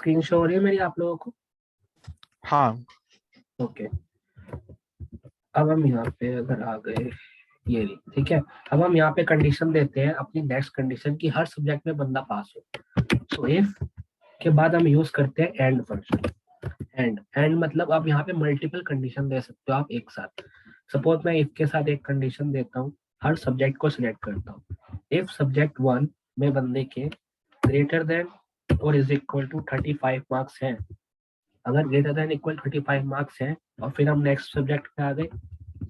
Screen show हो रही है मेरी आप लोगों को? हाँ ओके, अब हम यहाँ पे अगर आ गए ये नहीं, ठीक है। अब हम यहाँ पे कंडीशन देते हैं अपनी नेक्स्ट कंडीशन की हर सब्जेक्ट में बंदा पास हो। सो इफ के बाद हम यूज करते हैं एंड फंक्शन। एंड मतलब आप यहाँ पे मल्टीपल कंडीशन दे सकते हो आप एक साथ। सपोज मैं इफ के साथ एक कंडीशन देता हूँ, हर सब्जेक्ट को सिलेक्ट करता हूँ। इफ सब्जेक्ट 1 में बंदे के ग्रेटर देन और इज इक्वल टू 35 मार्क्स हैं, अगर ग्रेटर देन इक्वल 35 मार्क्स हैं, और फिर हम नेक्स्ट सब्जेक्ट पे आ गए,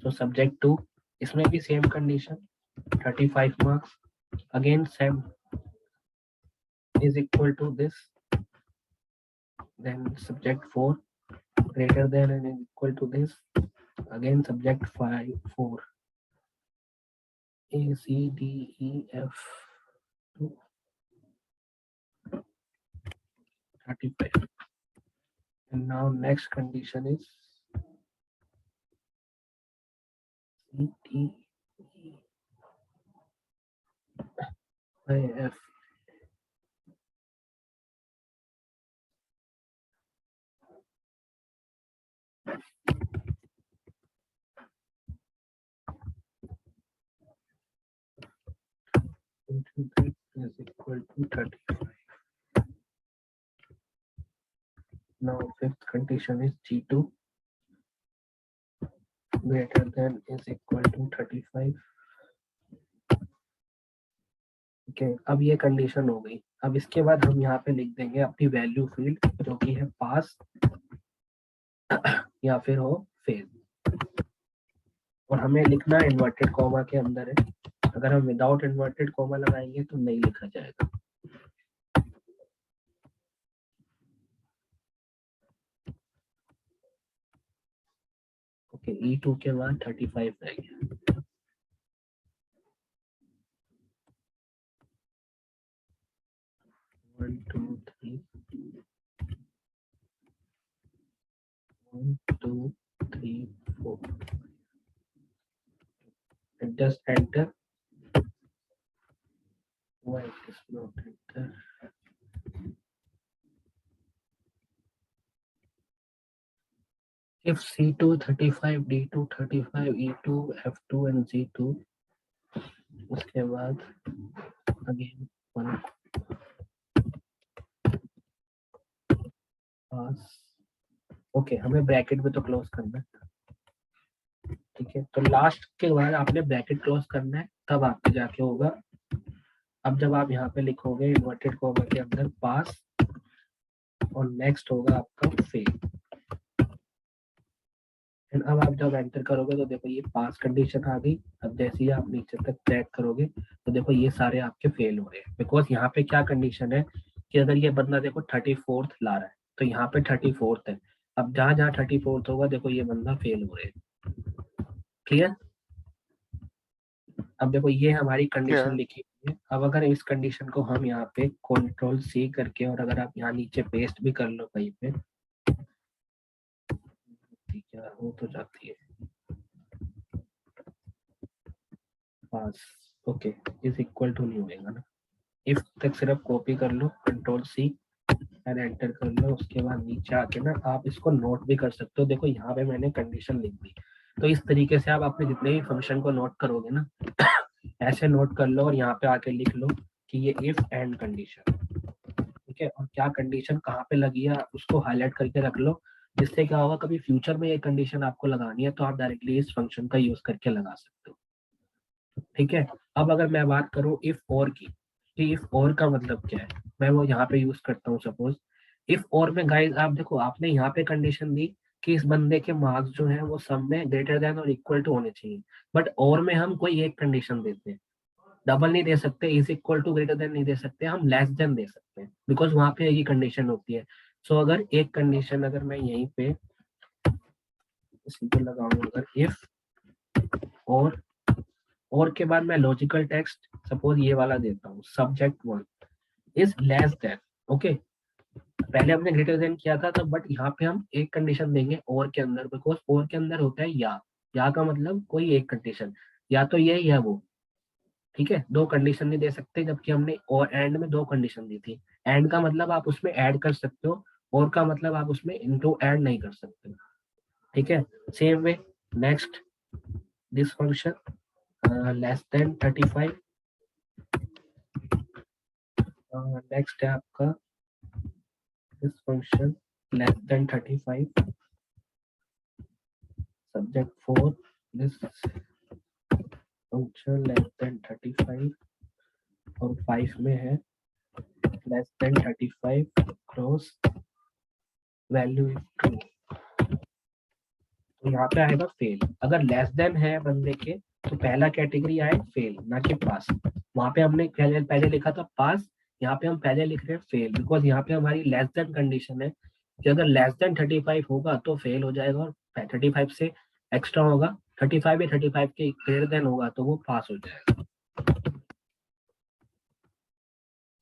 तो सब्जेक्ट 2, इसमें भी same condition 35 marks, again same is equal to this, then subject 4 greater than and equal to this, again subject 4 A C D E F 35, and now next condition is C D E I F. Is equal to 35. Now fifth condition is G2 greater than is equal to 35. Okay, अब ये condition हो गई। अब इसके बाद हम यहाँ पे लिख देंगे अपनी वैल्यू फील्ड, जो कि है पास या फिर हो फेल, और हमें लिखना इन्वर्टेड कॉमा के अंदर है। अगर हम विदाउट इन्वर्टेड कॉमा लगाएंगे तो नहीं लिखा जाएगा। ओके, E2 के बाद 35 रह गया। One two three four, just enter. Why it is not enter? If C2 35, D2 35, E2 F2 and Z2, उसके बाद अगेन वन पास। ओके, हमें ब्रैकेट भी तो क्लोज करना है, ठीक है। तो लास्ट के बाद आपने ब्रैकेट क्लोज करना है, तब आपके जाके होगा। अब जब आप यहाँ पे लिखोगे इन्वर्टेड कॉमा के अंदर पास, और नेक्स्ट होगा आपका फेल। अब आप जब एंटर करोगे तो देखो ये पास कंडीशन आ गई। अब जैसे ही आप नीचे तक ट्रैक करोगे तो देखो ये सारे आपके फेल हो रहे हैं, बिकॉज यहाँ पे क्या कंडीशन है कि अगर ये बंदा देखो 34th ला रहा है, तो यहाँ पे 34th है। अब जहां जहां 34th होगा देखो ये बंदा फेल हो रहे हैं। क्लियर? अब देखो ये हमारी कंडीशन लिखी हुई है। अब अगर इस कंडीशन को हम यहाँ पे कंट्रोल C करके, और अगर आप यहाँ नीचे पेस्ट भी कर लो कहीं पे, ठीक है, हो तो जाती है पास। ओके, इज इक्वल टू नहीं होएगा ना, इफ तक सिर्फ कॉपी कर लो, कंट्रोल C एंड एंटर कर लो। उसके बाद नीचे आके ना आप इसको नोट भी कर सकते हो। देखो यहाँ पे मैंने कंडीशन लिख दी। तो इस तरीके से आप अपने जितने भी फंक्शन को नोट करोगे ना, ऐसे नोट कर लो और यहाँ पे आके लिख लो कि ये इफ एंड कंडीशन, ठीक है। और क्या कंडीशन कहाँ पे लगी है उसको हाईलाइट करके रख लो, जिससे क्या होगा, कभी फ्यूचर में ये कंडीशन आपको लगानी है तो आप डायरेक्टली इस फंक्शन का यूज करके लगा सकते हो, ठीक है। अब अगर मैं बात करूं इफ और की, कि इफ और का मतलब क्या है, मैं वो यहाँ पे यूज करता हूँ। सपोज इफ और में गाइस आप देखो, आपने यहाँ पे कंडीशन दी कि इस बंदे के मार्क्स जो है वो सब में ग्रेटर देन और इक्वल टू होने चाहिए, बट और में हम कोई एक कंडीशन देते हैं। डबल नहीं दे सकते, is equal to greater than नहीं दे सकते, हम लेस देन दे सकते हैं, बिकॉज वहां पे ये कंडीशन होती है। सो अगर एक कंडीशन अगर मैं यहीं पे इसी पे लगाऊंगा, अगर इफ और के बाद मैं लॉजिकल टेक्स्ट सपोज ये वाला देता हूँ, subject 1 is less than. Okay, पहले हमने ग्रेटर देन किया था तब, बट यहाँ पे हम एक कंडीशन देंगे और के अंदर, बिकॉज और के अंदर होता है या का मतलब कोई एक कंडीशन, या तो ये या वो, ठीक है। दो कंडीशन नहीं दे सकते, जबकि हमने और एंड में दो कंडीशन दी थी, एंड का मतलब आप उसमें ऐड कर सकते हो, और का मतलब आप उसमें इनटू ऐड नहीं कर सकते। ठीक है, same way next this function less than 35, next है आपका this function less than 35 subject 4 this function less than 35 और 5 में है less than 35 cross value is true. तो यहाँ पे आएगा फेल। अगर लेस देन है बंदे के तो पहला कैटेगरी आए फेल, ना कि पास। वहां पे हमने पहले लिखा था पास, यहाँ पे हम पहले लिख रहे हैं फेल, बिकॉज यहाँ पे हमारी लेस देन कंडीशन है कि अगर लेस देन 35 होगा तो फेल हो जाएगा, और 35 से एक्स्ट्रा होगा, 35 या 35 के ग्रेटर देन होगा तो वो पास हो जाएगा।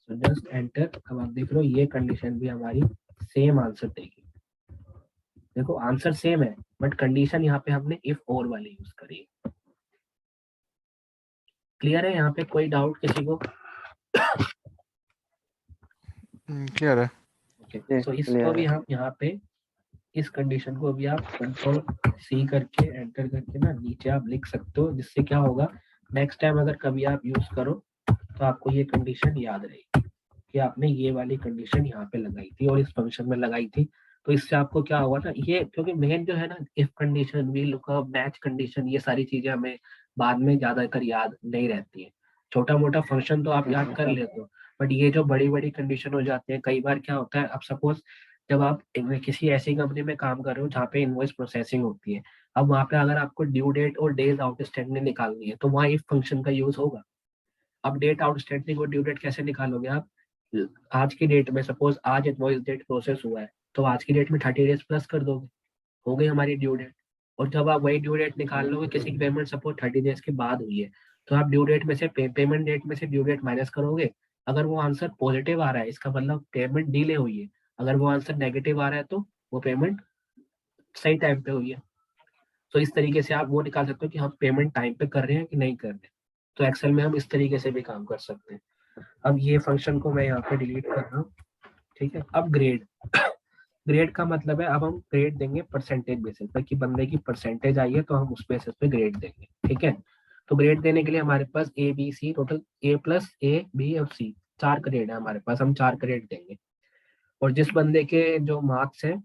So just enter. अब आप देख रहे हो ये कंडीशन भी हमारी सेम आंसर देगी। देखो आंसर सेम है, बट कंडीशन यहाँ पे हमने इफ और वाली यूज करी है। क्लियर है यहाँ पे, कोई डाउट किसी को? क्लियर है। ओके, तो इसको भी हम यहाँ पे इस कंडीशन को भी आप कंट्रोल सी करके एंटर करके ना नीचे आप लिख सकते हो, जिससे क्या होगा नेक्स्ट टाइम अगर कभी आप यूज करो तो आपको ये कंडीशन याद रहेगी कि आपने ये वाली कंडीशन यहाँ पे लगाई थी और इस फंक्शन में लगाई थी। तो इससे आपको क्या होगा ना, ये क्योंकि मेन जो है ना if condition, V lookup, match condition, ये सारी चीजें हमें बाद में ज्यादातर याद नहीं रहती है। छोटा मोटा फंक्शन तो आप याद कर लेते हो, बट ये जो बड़ी बड़ी कंडीशन हो जाते हैं, कई बार क्या होता है, अब सपोज जब आप किसी ऐसी कंपनी में काम कर रहे हो जहाँ पे इनवॉइस प्रोसेसिंग होती है, अब वहाँ पे अगर आपको ड्यू डेट और डेज आउटस्टैंडिंग निकालनी है तो वहाँ इफ फंक्शन का यूज होगा। अब डेट आउटस्टैंडिंग और ड्यू डेट कैसे निकालोगे आप? आज की डेट में सपोज आज इनवॉइस डेट प्रोसेस हुआ है, तो आज की डेट में 30 डेज प्लस कर दोगे, हो गई हमारी ड्यू डेट। और जब आप वही ड्यू डेट निकाल लोगे, किसी की पेमेंट सपोज 30 डेज के बाद हुई है, तो आप ड्यू डेट में से पेमेंट डेट में से ड्यू डेट माइनस करोगे। अगर वो आंसर पॉजिटिव आ रहा है इसका मतलब पेमेंट डिले हुई है, अगर वो आंसर नेगेटिव आ रहा है तो वो पेमेंट सही टाइम पे हुई है। तो इस तरीके से आप वो निकाल सकते हो कि हम पेमेंट टाइम पे कर रहे हैं कि नहीं कर रहे। तो एक्सेल में हम इस तरीके से भी काम कर सकते हैं। अब ये फंक्शन को मैं यहाँ पे डिलीट कर रहा हूँ। ठीक है, अब ग्रेड। ग्रेड का मतलब है अब हम ग्रेड देंगे परसेंटेज बेसिस पे, कि बंदे की परसेंटेज आई है तो हम उस बेसिस पे ग्रेड देंगे। ठीक है, तो ग्रेड देने के लिए हमारे पास A B C, total A plus A B और सी, 4 ग्रेड है हमारे पास, हम 4 ग्रेड देंगे। और जिस बंदे के जो मार्क्स है,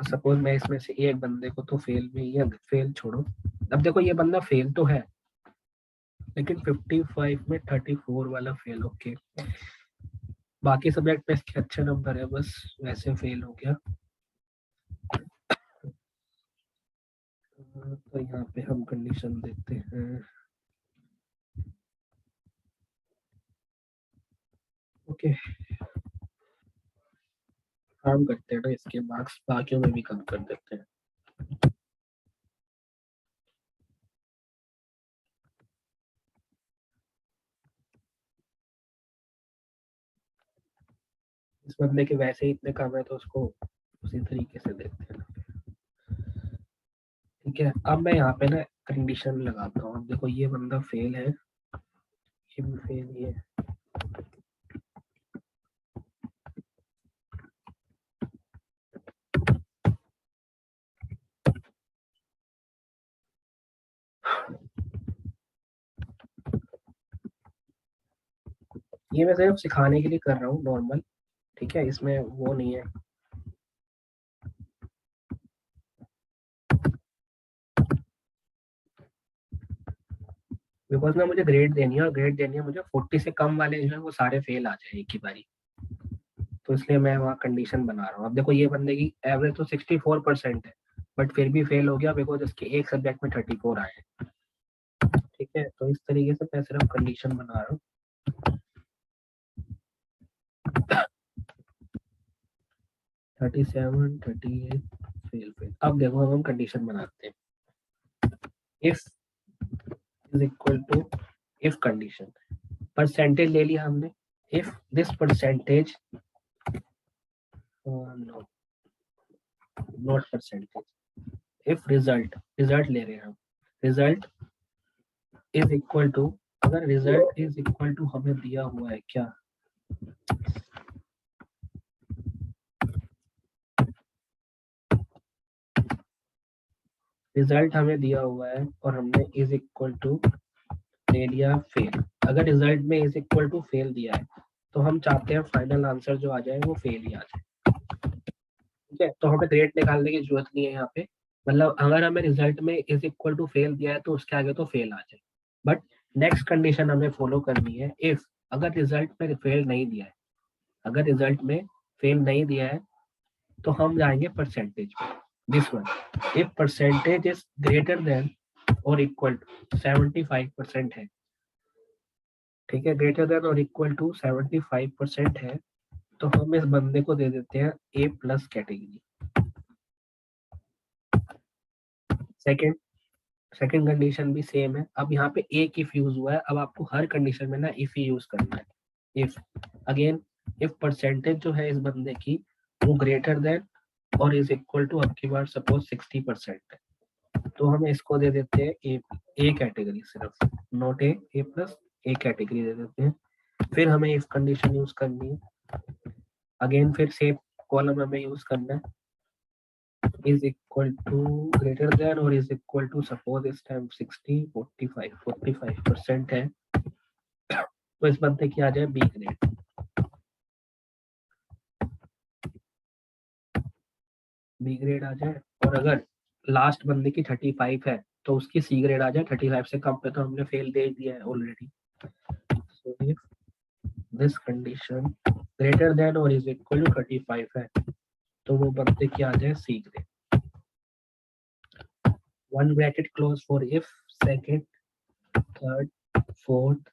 सपोज मैं इसमें से एक बंदे को तो फेल में ही, फेल छोड़ो, अब देखो ये बंदा फेल तो है लेकिन 55 में 34 वाला फेल। ओके, बाकी सब्जेक्ट में इसके अच्छे नंबर है, बस वैसे फेल हो गया। तो यहाँ पे हम कंडीशन देखते हैं। ओके, काम करते हैं ना, इसके मार्क्स बाकियों में भी कम कर देते हैं। इस बंदे के वैसे ही इतने कम है तो उसको उसी तरीके से देखते हैं। ठीक है, अब मैं यहाँ पे ना कंडीशन लगाता हूँ। देखो ये बंदा फेल है, ये भी फेल ही है। ये मैं सिर्फ सिखाने के लिए कर रहा हूँ नॉर्मल, ठीक है, इसमें वो नहीं है। बिकॉज ना मुझे ग्रेड देनी है, और ग्रेड देनी है मुझे 40 से कम वाले जो है वो सारे फेल आ जाए एक ही बारी, तो इसलिए मैं वहाँ कंडीशन बना रहा हूँ। अब देखो ये बंदे की एवरेज तो 64% है, बट फिर भी फेल हो गया बिकॉज उसके एक सब्जेक्ट में 34 आए हैं। ठीक है, तो इस तरीके से मैं सिर्फ कंडीशन बना रहा हूँ। 37, 38 फेल फेल। अब देखो हम कंडीशन बनाते हैं। If is equal to, if condition, percentage ले लिया हमने, if this percentage, no not percentage, if result, result ले रहे हैं हम, रिजल्ट इज इक्वल टू, अगर रिजल्ट इज इक्वल टू हमें दिया हुआ है क्या, रिजल्ट हमें दिया हुआ है और हमने इज इक्वल टू दे दिया फेल। अगर रिजल्ट में इज इक्वल टू फेल दिया है तो हम चाहते हैं फाइनल आंसर जो आ जाए वो फेल ही आ जाए। ठीक है, तो हमें ग्रेड निकालने की जरूरत नहीं है यहाँ पे। मतलब अगर हमें रिजल्ट में इज इक्वल टू फेल दिया है तो उसके आगे तो फेल आ जाए। बट नेक्स्ट कंडीशन हमें फॉलो करनी है, इफ अगर रिजल्ट में फेल नहीं दिया है, अगर रिजल्ट में फेल नहीं दिया है तो हम जाएंगे परसेंटेज पे। This one, if percentage is greater than और इक्वल टू 75% है, ठीक है, ग्रेटर देन और इक्वल टू 75% है, तो हम इस बंदे को दे देते हैं A plus category. Second second condition भी सेम है। अब यहाँ पे एक इफ यूज हुआ है, अब आपको हर कंडीशन में ना इफ ही यूज करना है। इफ अगेन, इफ परसेंटेज जो है इस बंदे की वो ग्रेटर देन और इज इक्वल टू, अब की बार सपोज 60% है, तो हम इसको दे देते हैं ए कैटेगरी, सिर्फ not A plus A category दे देते हैं। फिर हमें इफ कंडीशन यूज करनी है, अगेन फिर सेम कॉलम हमें यूज करना है, is equal to greater than or is equal to, suppose इस टाइम 45% है, तो इस बंदे की आ जाए बी ग्रेड। बी ग्रेड आ जाए, और अगर लास्ट बंदे की 35 है तो उसकी सी ग्रेड आ जाए। 35 से कम पे तो हमने फेल दे दिया है already. So if this condition greater than और इज इक्वल टू 35 है तो वो बंदे की आ जाए C grade. One bracket close for if second, third, fourth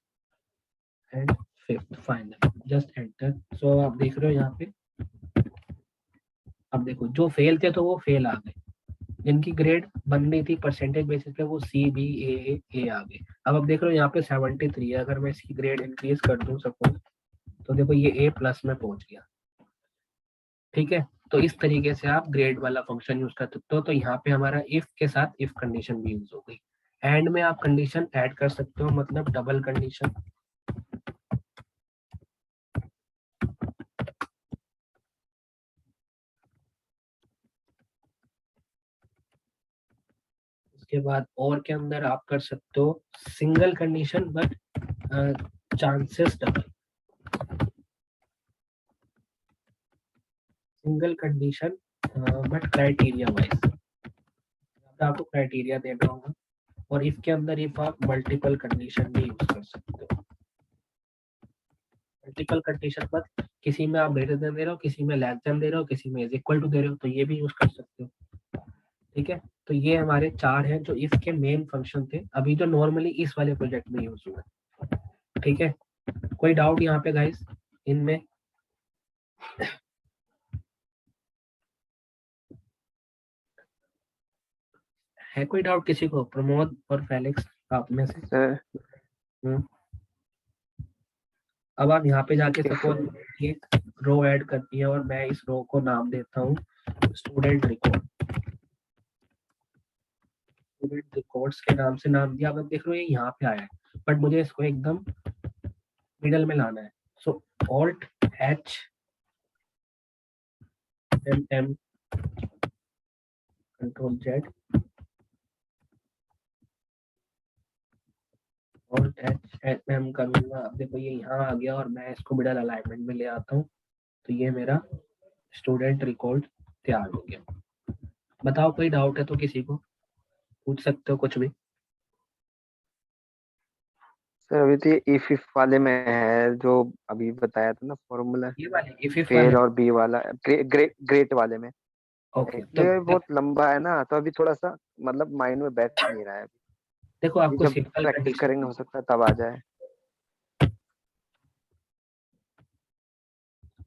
and fifth final, just enter. So आप देख रहे हो यहाँ पे, अब देखो जो फेल थे तो वो फेल आ गए, जिनकी ग्रेड बननी थी परसेंटेज बेसिस पे वो सी बी ए आ गए। अब देख रहे हो यहाँ पे 73 है, अगर मैं इसकी ग्रेड इंक्रीज कर दूं सपोज, तो देखो ये ए प्लस में पहुंच गया। ठीक है, तो इस तरीके से आप ग्रेड वाला फंक्शन यूज कर सकते हो। तो यहाँ पे हमारा इफ के साथ इफ कंडीशन भी यूज हो गई। एंड में आप कंडीशन ऐड कर सकते हो, मतलब डबल कंडीशन। उसके बाद और के अंदर आप कर सकते हो single condition but chances double. Single condition but criteria wise, आपको क्राइटेरिया देना होगा। और इफ के अंदर इफ आप मल्टीपल कंडीशन भी यूज कर सकते हो। मल्टीपल कंडीशन बट किसी में आप ग्रेटर देन दे रहे हो, किसी में लेस देन दे रहे हो, किसी में इज इक्वल टू दे रहे हो, तो ये भी यूज कर सकते हो। ठीक है, तो ये हमारे 4 हैं जो इफ के मेन फंक्शन थे, अभी जो नॉर्मली इस वाले प्रोजेक्ट में यूज हुए। ठीक है, कोई डाउट यहाँ पे गाइस इनमें? है कोई डाउट किसी को? प्रमोद और फेलिक्स आप में से? सर अब आप यहाँ पे जाके सपोज एक रो ऐड करती है और मैं इस रो को नाम देता हूँ स्टूडेंट रिकॉर्ड। स्टूडेंट रिकॉर्ड्स के नाम से नाम दिया। अब देख लो ये यहाँ पे आया है, बट मुझे इसको एकदम मिडल में लाना है। So alt H M M control Z, alt H M करूंगा। अब देखो ये यहाँ आ गया और मैं इसको मिडल अलाइनमेंट में ले आता हूँ, तो ये मेरा स्टूडेंट रिकॉर्ड तैयार हो गया। बताओ कोई डाउट है तो किसी को पूछ सकते हो कुछ भी। सर अभी तो ये इफ वाले में है जो अभी बताया था ना फॉर्मूला, ये वाले इफ वाले फेल में? और बी वाला ग्रेट वाले में। ओके, तो एक्चुअली बहुत लंबा है ना, तो अभी थोड़ा सा मतलब माइंड में बैठ नहीं रहा है। देखो अभी आपको जब सिंपल प्रैक्टिस कंडीशन, करेंगे हो सकता है तब आ जाए।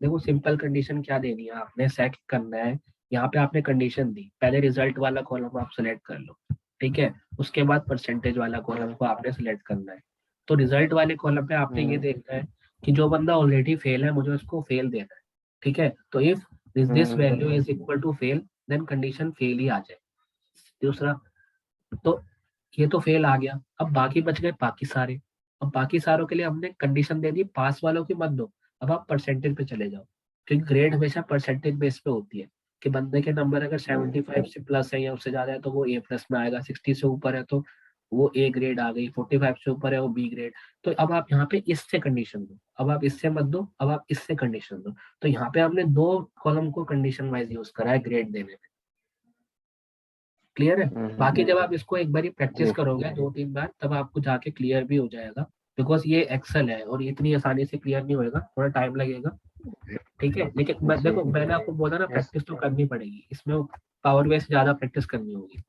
देखो सिंपल कंडीशन क्या देनी है, आपने सेट करना है। यहाँ पे आपने कंडीशन दी, पहले रिजल्ट वाला कॉलम आप सेलेक्ट कर लो। ठीक है, उसके बाद परसेंटेज वाला कॉलम को आपने सेलेक्ट करना है। तो रिजल्ट वाले कॉलम पे आपने ये हम्म देखना है कि जो बंदा ऑलरेडी फेल है मुझे उसको फेल देना है। ठीक है, तो if this value is equal to fail then condition fail ही आ जाए। दूसरा, तो ये तो फेल आ गया, अब बाकी बच गए बाकी सारे। अब बाकी सारों के लिए हमने कंडीशन दे दी, पास वालों की मत दो, अब आप परसेंटेज पे चले जाओ, क्योंकि ग्रेड हमेशा परसेंटेज बेस पे होती है कि बंदे के नंबर अगर 75 से प्लस है या उससे ज्यादा है तो वो ए प्लस में आएगा, 60 से ऊपर है तो वो ए ग्रेड आ गई, 45 से ऊपर है वो बी ग्रेड। तो अब आप यहाँ पे इससे कंडीशन दो, अब आप इससे मत दो, अब आप इससे कंडीशन दो। तो यहाँ पे आपने दो कॉलम को कंडीशन वाइज यूज करा है ग्रेड देने में। क्लियर है? बाकी जब आप इसको एक बार प्रैक्टिस जी करोगे 2-3 बार तब आपको जाके क्लियर भी हो जाएगा, बिकॉज ये एक्सेल है और इतनी आसानी से क्लियर नहीं होएगा, थोड़ा टाइम लगेगा। ठीक है, लेकिन जी देखो मैंने आपको बोला ना यस। प्रैक्टिस तो करनी पड़ेगी इसमें, पावर बेस ज्यादा प्रैक्टिस करनी होगी।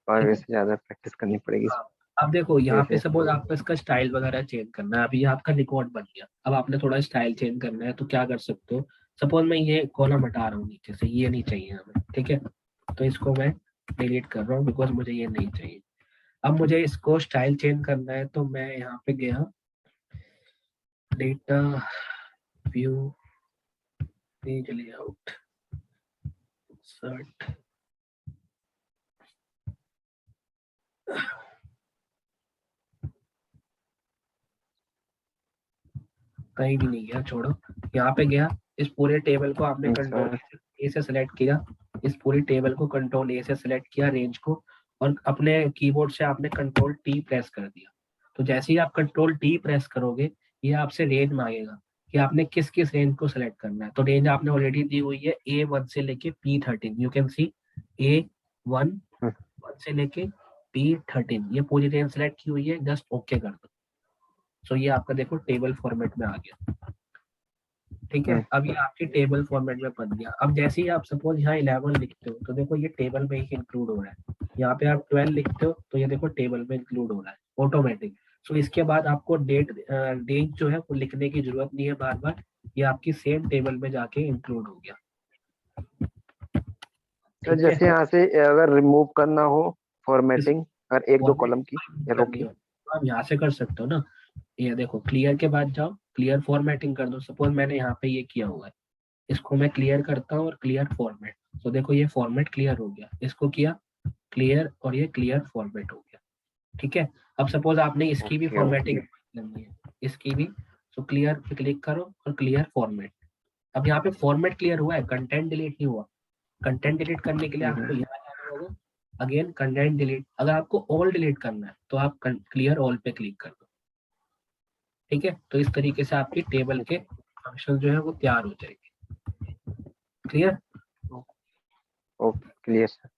और ठीक है। वैसे ज्यादा प्रैक्टिस करनी पड़ेगी। हाँ। अब देखो जी यहाँ पे फिर। सपोज आपको इसका स्टाइल वगैरह चेंज करना है, अभी आपका रिकॉर्ड बन गया, अब आपने थोड़ा स्टाइल चेंज करना है तो क्या कर सकते हो। सपोज मैं ये कॉलम हटा रहा हूँ नीचे से, ये नहीं चाहिए हमें, ठीक है, तो इसको मैं डिलीट कर रहा हूँ बिकॉज मुझे ये नहीं चाहिए। अब मुझे इसको स्टाइल चेंज करना है तो मैं यहाँ पे गया, data, view, page layout, sort, कहीं भी नहीं गया, छोड़ो। यहाँ पे गया, इस पूरे टेबल को आपने कंट्रोल सर। ए से सिलेक्ट किया, इस पूरी टेबल को कंट्रोल ए से सिलेक्ट किया, रेंज को, और अपने कीबोर्ड से आपने कंट्रोल टी प्रेस कर दिया। तो जैसे ही आप कंट्रोल टी प्रेस करोगे ये आपसे रेंज मांगेगा कि आपने किस किस रेंज को सिलेक्ट करना है। तो रेंज आपने ऑलरेडी दी हुई है A1 से लेके P13, you can see A1 से लेके P13, ये पूरी रेंज सेलेक्ट की हुई है, जस्ट ओके कर दो। सो ये आपका देखो टेबल फॉर्मेट में आ गया। ठीक है, अब ये आपके टेबल फॉर्मेट में बन गया। अब जैसे ही आप सपोज यहाँ 11 लिखते हो तो देखो ये टेबल में ही इंक्लूड हो रहा है, यहाँ पे आप 12 लिखते हो तो ये देखो टेबल में इंक्लूड हो रहा है ऑटोमेटिक। सो इसके बाद आपको डेट जो है वो लिखने की जरूरत नहीं है बार बार, ये आपकी सेम टेबल में जाके इंक्लूड हो गया। सर ठीक है, जैसे यहाँ से अगर रिमूव करना हो इस फॉर्मेटिंग, अगर एक दो फॉर्मेट कॉलम की या रो करनी की। हो तो आप यहाँ से कर सकते हो ना। ये देखो क्लियर के बाद जाओ, क्लियर फॉर्मेटिंग कर दो। सपोज मैंने यहाँ पे ये किया हुआ है, इसको मैं क्लियर करता हूँ और क्लियर फॉर्मेट, तो देखो ये फॉर्मेट क्लियर हो गया, इसको किया क्लियर और ये क्लियर फॉर्मेट हो गया। ठीक है, अब सपोज आपने इसकी भी ओके फॉर्मेटिंग ओके। करनी है, इसकी भी, तो क्लियर पे क्लिक करो और क्लियर फॉर्मेट। अब यहाँ पे फॉर्मेट क्लियर हुआ है, कंटेंट डिलीट नहीं हुआ। कंटेंट डिलीट करने के लिए आपको यहाँ जाना होगा, अगेन कंटेंट डिलीट। अगर आपको ऑल डिलीट करना है तो आप क्लियर ऑल पे क्लिक कर दो। ठीक है, तो इस तरीके से आपकी टेबल के फंक्शन जो है वो तैयार हो जाएगी। Clear? Okay clear sir.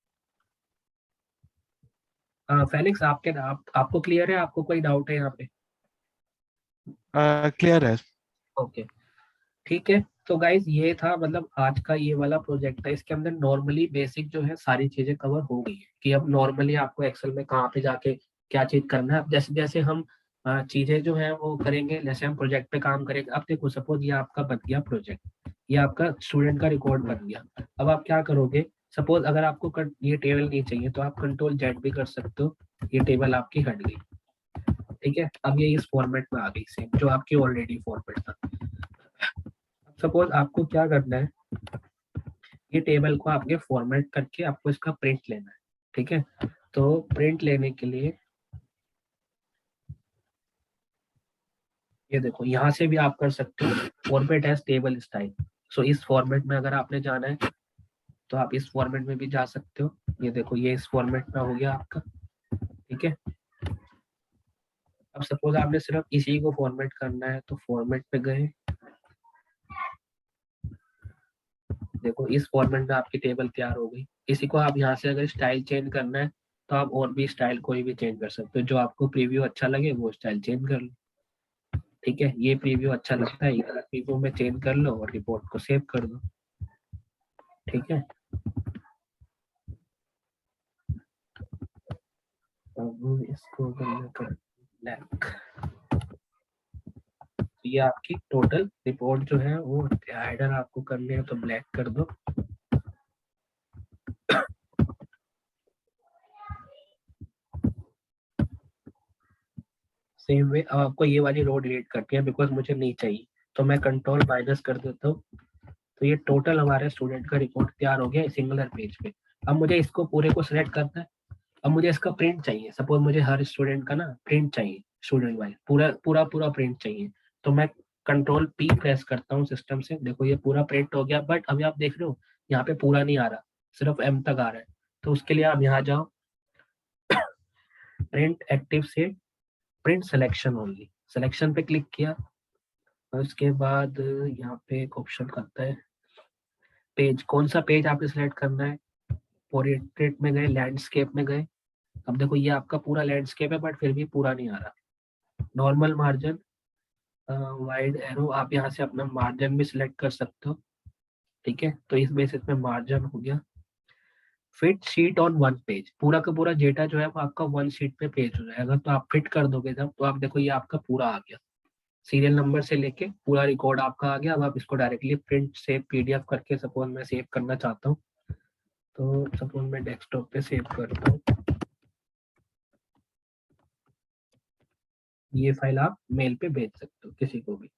Felix आपको क्लियर है, आपको कोई डाउट है यहाँ पे? क्लियर है। ओके, ठीक है। तो गाइज ये था मतलब आज का ये वाला प्रोजेक्ट है, इसके अंदर नॉर्मली बेसिक जो है सारी चीजें कवर हो गई है कि अब नॉर्मली आपको एक्सेल में कहाँ पे जाके क्या चीज करना है। अब जैसे जैसे हम चीजें जो है वो करेंगे, जैसे हम प्रोजेक्ट पे काम करेंगे। अब देखो सपोज ये आपका बन गया प्रोजेक्ट, ये आपका स्टूडेंट का रिकॉर्ड बन गया। अब आप क्या करोगे, सपोज अगर आपको ये टेबल नहीं चाहिए तो आप कंट्रोल जेड भी कर सकते हो, ये टेबल आपकी हट गई। ठीक है, अब ये इस फॉर्मेट में आ गई सेम जो आपकी ऑलरेडी फॉर्मेट था। सपोज आपको क्या करना है, ये टेबल को आपके फॉर्मेट करके आपको इसका प्रिंट लेना है। ठीक है, तो प्रिंट लेने के लिए ये देखो यहाँ से भी आप कर सकते हो, फॉर्मेट एज टेबल स्टाइल। सो इस फॉर्मेट में अगर आपने जाना है तो आप इस फॉर्मेट में भी जा सकते हो। ये देखो ये इस फॉर्मेट में हो गया आपका। ठीक है, अब सपोज आपने सिर्फ इसी को फॉर्मेट करना है तो फॉर्मेट पे गए, देखो इस फॉर्मेट में आपकी टेबल तैयार हो गई। इसी को आप यहाँ से अगर स्टाइल चेंज करना है तो आप और भी स्टाइल कोई भी चेंज कर सकते हो, जो आपको प्रीव्यू अच्छा लगे वो स्टाइल चेंज कर लो। ठीक है, ये प्रीव्यू अच्छा लगता है, ये प्रीव्यू में चेंज कर लो और रिपोर्ट को सेव कर दो। ठीक है, अब इसको करना कर ब्लैक। ये आपकी टोटल रिपोर्ट जो है वो हेडर आपको करने हैं तो ब्लैक कर दो। सेम वे अब आपको ये वाली रो डिलीट करनी है बिकॉज मुझे नहीं चाहिए, तो मैं कंट्रोल माइनस कर देता हूँ। तो ये टोटल हमारे स्टूडेंट का रिपोर्ट तैयार हो गया सिंगुलर पेज पे। अब मुझे इसको पूरे को सिलेक्ट करना है, अब मुझे इसका प्रिंट चाहिए। सपोज मुझे हर स्टूडेंट का ना प्रिंट चाहिए, स्टूडेंट वाइज पूरा पूरा पूरा प्रिंट चाहिए। तो मैं कंट्रोल पी प्रेस करता हूँ सिस्टम से, देखो ये पूरा प्रिंट हो गया, बट अभी आप देख रहे हो यहाँ पे पूरा नहीं आ रहा, सिर्फ एम तक आ रहा है। तो उसके लिए आप यहाँ जाओ, प्रिंट एक्टिव से प्रिंट सिलेक्शन ओनली, सिलेक्शन पे क्लिक किया और उसके बाद यहाँ पे एक ऑप्शन करता है पेज, कौन सा पेज आपको सिलेक्ट करना है। पोर्ट्रेट में गए, लैंडस्केप में गए, अब देखो ये आपका पूरा लैंडस्केप है बट फिर भी पूरा नहीं आ रहा। नॉर्मल मार्जिन, वाइड एरो, आप यहाँ से अपना मार्जिन भी सिलेक्ट कर सकते हो, ठीक है। तो इस बेसिस में मार्जिन हो गया। Fit sheet on one page, पूरा का पूरा डेटा जो है वो आपका वन शीट पे पेज हो जाएगा। तो आप फिट कर दोगे जब, तो आप देखो ये आपका पूरा आ गया, सीरियल नंबर से लेके पूरा रिकॉर्ड आपका आ गया। अब आप इसको डायरेक्टली प्रिंट सेव पीडीएफ करके, सपोज मैं सेव करना चाहता हूँ, तो सपोज मैं डेस्कटॉप पे सेव करता हूँ, ये फाइल आप मेल पे भेज सकते हो किसी को भी।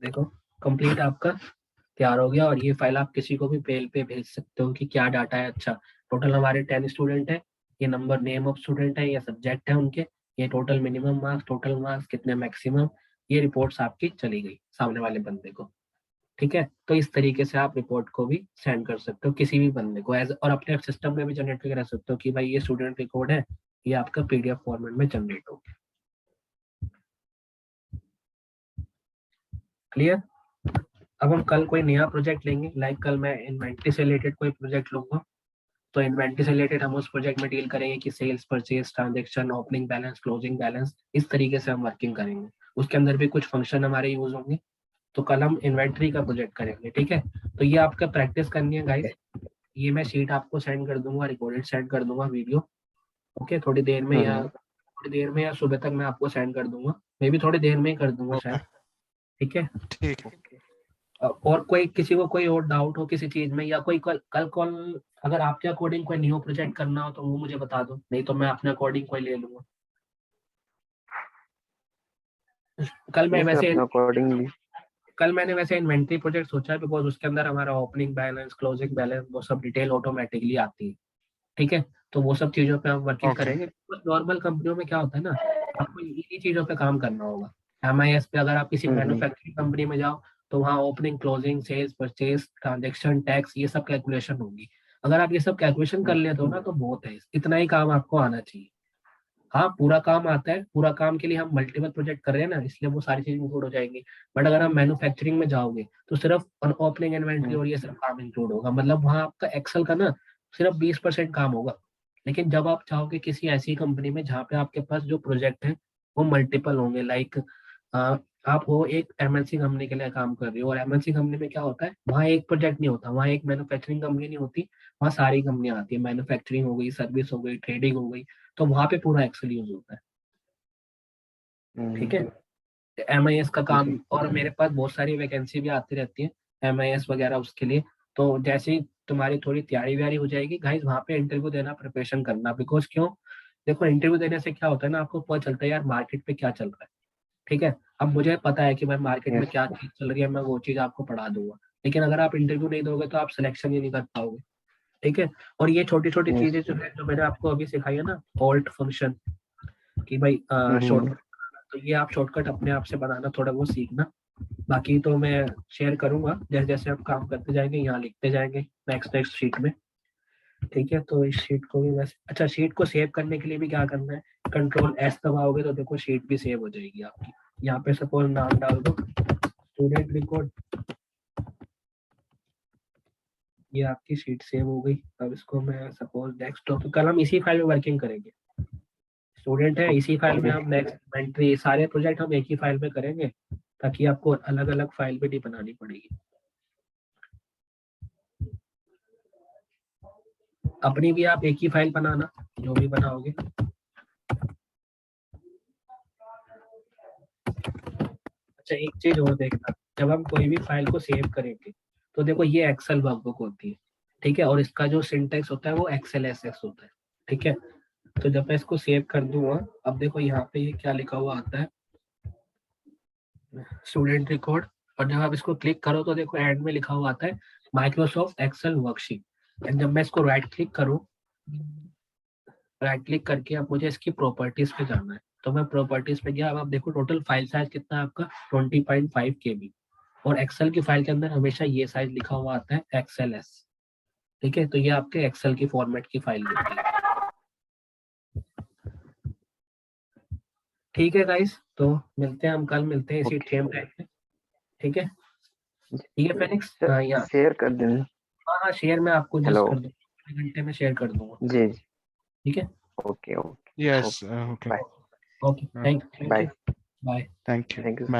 देखो कंप्लीट आपका तैयार हो गया, और ये फाइल आप किसी को भी मेल पे भेज सकते हो कि क्या डाटा है। अच्छा, टोटल हमारे 10 स्टूडेंट है, ये नंबर नेम ऑफ स्टूडेंट है, ये सब्जेक्ट है उनके, ये total minimum marks, total marks कितने मैक्सिमम, ये रिपोर्ट्स आपकी चली गई सामने वाले बंदे को, ठीक है। तो इस तरीके से आप रिपोर्ट को भी सेंड कर सकते हो किसी भी बंदे को एज, और अपने सिस्टम में भी जनरेट करके रख सकते हो कि भाई ये स्टूडेंट रिकॉर्ड है, ये आपका पीडीएफ फॉर्मेट में जनरेट हो। क्लियर। अब हम कल कोई नया प्रोजेक्ट लेंगे, लाइक कल मैं इन्वेंट्री से रिलेटेड कोई प्रोजेक्ट लूंगा, तो इन्वेंट्री से रिलेटेड हम उस प्रोजेक्ट में डील करेंगे कि sales, purchase, transaction, opening balance, closing balance, इस तरीके से हम वर्किंग करेंगे। उसके अंदर भी कुछ फंक्शन हमारे यूज होंगे। तो कल हम इन्वेंट्री का प्रोजेक्ट करेंगे, ठीक है। तो ये आपका प्रैक्टिस करनी है गाइस। ये मैं शीट आपको सेंड कर दूंगा, रिकॉर्डेड सेंड कर दूंगा वीडियो, ओके। थोड़ी देर में या सुबह तक मैं आपको सेंड कर दूंगा, मैं भी थोड़ी देर में ही कर दूंगा ओके, शायद, ठीक है। ठीक है। और कोई किसी को कोई और डाउट हो किसी चीज में, या कोई कल कॉल, अगर आपके अकॉर्डिंग कोई न्यू प्रोजेक्ट करना हो तो वो मुझे बता दो, नहीं तो मैं अपने अकॉर्डिंग कोई ले लूंगा। कल मैं यस सर, वैसे अपना अकॉर्डिंगली। कल मैंने वैसे इन्वेंट्री प्रोजेक्ट सोचा है, बिकॉज उसके अंदर हमारा ओपनिंग बैलेंस, क्लोजिंग बैलेंस, वो सब डिटेल ऑटोमेटिकली आती है, ठीक है। तो वो सब चीजों पे हम वर्किंग ओके, करेंगे। बस नॉर्मल कंपनियों में क्या होता है ना, आपको इन्हीं चीजों पे काम करना होगा। एमआईएस पे अगर आप किसी मैन्युफैक्चरिंग कंपनी में जाओ, तो वहाँ opening, closing, sales, purchase, transaction, tax, ये सब कैलकुलेशन होगी। अगर आप ये सब कैलकुलेशन कर लेते हो ना तो बहुत है, इतना ही काम आपको आना चाहिए। हाँ पूरा काम आता है, पूरा काम के लिए हम मल्टीपल प्रोजेक्ट कर रहे हैं ना, इसलिए वो सारी चीजें इंक्लूड हो जाएंगी। बट अगर आप मैन्युफैक्चरिंग में जाओगे तो सिर्फ ओपनिंग इन्वेंट्री और ये सब काम इंक्लूड होगा, मतलब वहाँ आपका एक्सेल का ना सिर्फ 20% काम होगा। लेकिन जब आप चाहोगे किसी ऐसी कंपनी में जहाँ पे आपके पास जो प्रोजेक्ट है वो मल्टीपल होंगे, लाइक आप हो एक एमएनसी कंपनी के लिए काम कर रहे हो, और एमएनसी कंपनी में क्या होता है, वहाँ एक प्रोजेक्ट नहीं होता, वहाँ एक मैन्युफैक्चरिंग कंपनी नहीं होती, वहाँ सारी कंपनियां आती है, मैन्युफैक्चरिंग हो गई, सर्विस हो गई, ट्रेडिंग हो गई, तो वहाँ पे पूरा एक्सेल यूज होता है, ठीक है। एमआईएस का काम, जी। और मेरे पास बहुत सारी वैकेंसी भी आती रहती है एमआईएस वगैरह उसके लिए। तो जैसे ही तुम्हारी थोड़ी तैयारी व्यारी हो जाएगी गाइस, वहाँ पे इंटरव्यू देना, प्रिपरेशन करना, बिकॉज क्यों, देखो इंटरव्यू देने से क्या होता है ना, आपको पता चलता है यार मार्केट पे क्या चल रहा है, ठीक है। अब मुझे पता है कि भाई मार्केट में यस। क्या चीज चल रही है, मैं वो चीज आपको पढ़ा दूंगा, लेकिन अगर आप इंटरव्यू नहीं दोगे तो आप सिलेक्शन ही नहीं कर पाओगे, ठीक है। और ये छोटी छोटी यस। चीजें जो है, जो मैंने आपको अभी सिखाई है ना, ऑल्ट फंक्शन, कि भाई हम्म। शॉर्टकट, तो ये आप शॉर्टकट अपने आप से बनाना थोड़ा बहुत सीखना। बाकी तो मैं शेयर करूंगा जैसे जैसे आप काम करते जाएंगे, यहाँ लिखते जाएंगे नेक्स्ट नेक्स्ट शीट में, ठीक है। तो इस शीट को भी वैसे, अच्छा शीट को सेव करने के लिए भी क्या करना है, कंट्रोल एस दबाओगे तो देखो शीट भी सेव हो जाएगी आपकी। यहाँ पे सपोज नाम डाल दो स्टूडेंट रिकॉर्ड, ये आपकी शीट सेव हो गई। अब इसको मैं सपोज डेस्कटॉप, कल हम इसी फाइल में वर्किंग करेंगे, स्टूडेंट है इसी फाइल में, ओके। हम नेक्स्ट इन्वेंट्री सारे प्रोजेक्ट हम एक ही फाइल में करेंगे, ताकि आपको अलग अलग फाइल भी नहीं बनानी पड़ेगी। अपनी भी आप एक ही फाइल बनाना जो भी बनाओगे। अच्छा एक चीज और देखना, जब हम कोई भी फाइल को सेव करेंगे तो देखो ये एक्सेल वर्कबुक होती है, ठीक है, और इसका जो सिंटेक्स होता है वो एक्सएलएसएस होता है, ठीक है। तो जब मैं इसको सेव कर दूंगा, अब देखो यहाँ पे ये क्या लिखा हुआ आता है, स्टूडेंट रिकॉर्ड, और जब आप इसको क्लिक करो तो देखो एंड में लिखा हुआ आता है माइक्रोसॉफ्ट एक्सेल वर्कशीट। एंड जब मैं इसको राइट क्लिक करूँ, राइट क्लिक करके अब मुझे इसकी प्रॉपर्टीज पे जाना है, तो मैं प्रॉपर्टीज पे गया। अब आप देखो टोटल फाइल साइज कितना है आपका 20.5 KB, और एक्सेल की फाइल के अंदर हमेशा ये साइज लिखा हुआ आता है XLS। ठीक है, तो ये आपके एक्सेल की फॉर्मेट की फाइल होती है। ठीक है गाइस, तो मिलते हैं हम कल, मिलते हैं इसी ओके सेम टाइम पे। ठीक है, ठीक है फेनिक्स। हाँ या शेयर कर देना। हाँ हाँ, शेयर मैं आपको जस्ट हेलो। कर दूंगा, 1 घंटे में शेयर कर दूंगा। जी जी। ठीक है, okay okay Yes. Okay. Okay. Bye okay, thank you, bye. Bye. Thank you. Thank you. Bye.